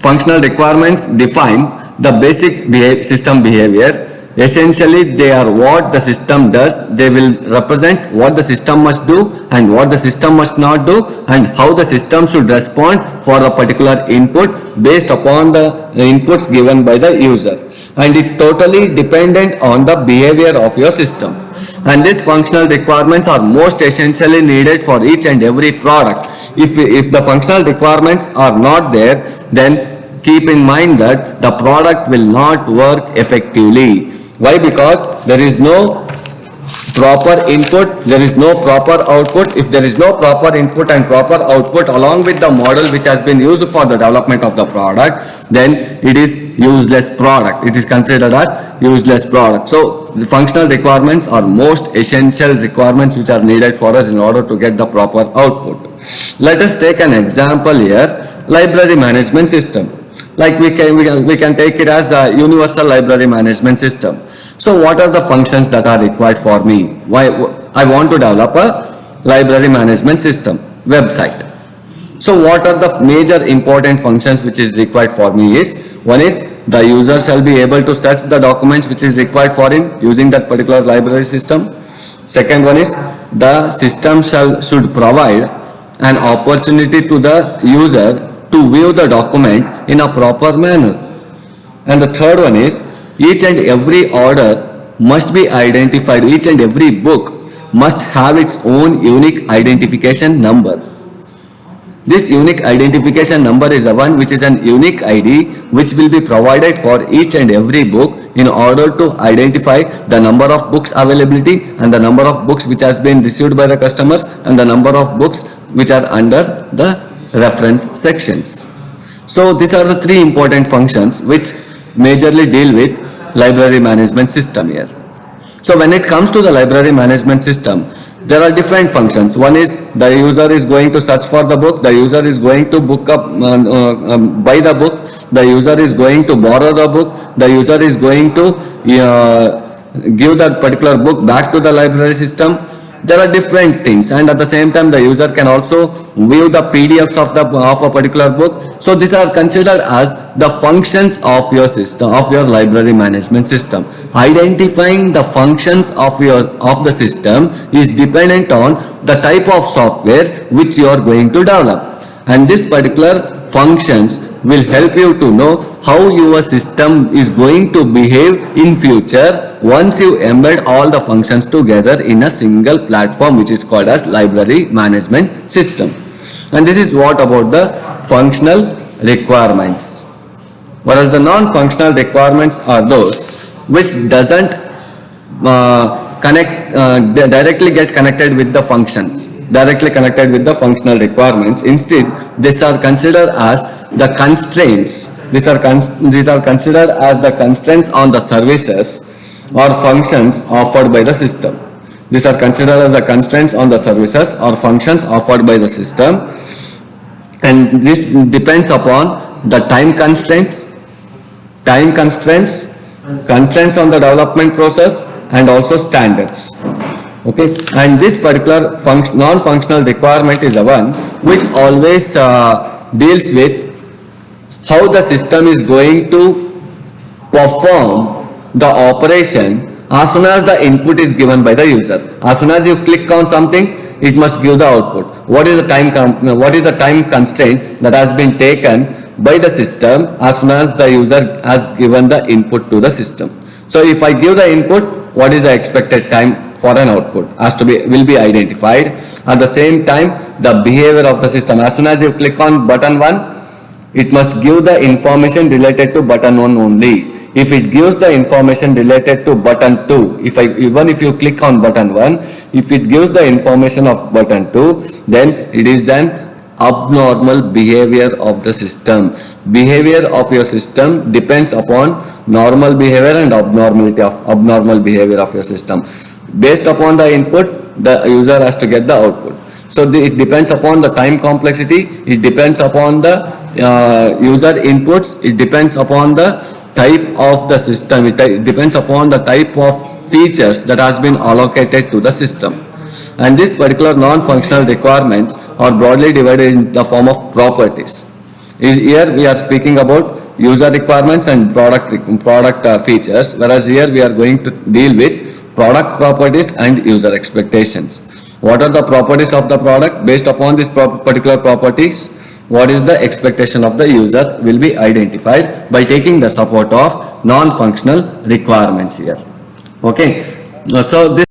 Functional requirements define the basic system behavior. Essentially, they are what the system does. They will represent what the system must do and what the system must not do, and how the system should respond for a particular input based upon the inputs given by the user. And it totally dependent on the behavior of your system. And these functional requirements are most essentially needed for each and every product. If the functional requirements are not there, then keep in mind that the product will not work effectively. Why? Because there is no proper input, there is no proper output. If there is no proper input and proper output along with the model which has been used for the development of the product, then it is useless product. It is considered as useless product. So the functional requirements are most essential requirements which are needed for us in order to get the proper output. Let us take an example here, library management system. Like we can take it as a universal library management system. So what are the functions that are required for me? Why I want to develop a library management system website. So what are the major important functions which is required for me is, one is the user shall be able to search the documents which is required for him using that particular library system. Second one is the system should provide an opportunity to the user to view the document in a proper manner. And the third one is each and every order must be identified. Each and every book must have its own unique identification number. This unique identification number is the one which is an unique ID which will be provided for each and every book in order to identify the number of books availability and the number of books which has been received by the customers and the number of books which are under the reference sections. So these are the three important functions which majorly deal with library management system here. So when it comes to the library management system, there are different functions. One is the user is going to search for the book, the user is going to buy the book, the user is going to borrow the book, the user is going to give that particular book back to the library system. There are different things, and at the same time the user can also view the PDFs of a particular book. So these are considered as the functions of your system, of your library management system. Identifying the functions of the system is dependent on the type of software which you are going to develop, and this particular functions will help you to know how your system is going to behave in future once you embed all the functions together in a single platform which is called as library management system. And this is what about the functional requirements. Whereas the non-functional requirements are those which doesn't directly get connected with the functions, directly connected with the functional requirements. Instead, these are considered as the constraints. These are considered as the constraints on the services or functions offered by the system. These are considered as the constraints on the services or functions offered by the system, and this depends upon the time constraints, constraints on the development process, and also standards. Okay, and this particular non-functional requirement is the one which always deals with how the system is going to perform the operation as soon as the input is given by the user. As soon as you click on something, it must give the output. What is the time constraint that has been taken by the system as soon as the user has given the input to the system? So if I give the input, what is the expected time for an output will be identified. At the same time, the behavior of the system, as soon as you click on button 1, it must give the information related to button 1 only. If it gives the information related to button 2, even if you click on button 1, if it gives the information of button 2, then it is an abnormal behavior of the system. Behavior of your system depends upon normal behavior and abnormal behavior of your system. Based upon the input, the user has to get the output. So it depends upon the time complexity, it depends upon the user inputs, it depends upon the type of the system, it depends upon the type of features that has been allocated to the system. And this particular non-functional requirements are broadly divided in the form of properties. Here we are speaking about user requirements and product features, whereas here we are going to deal with product properties and user expectations. What are the properties of the product? Based upon these particular properties, what is the expectation of the user will be identified by taking the support of non-functional requirements here. Okay. So this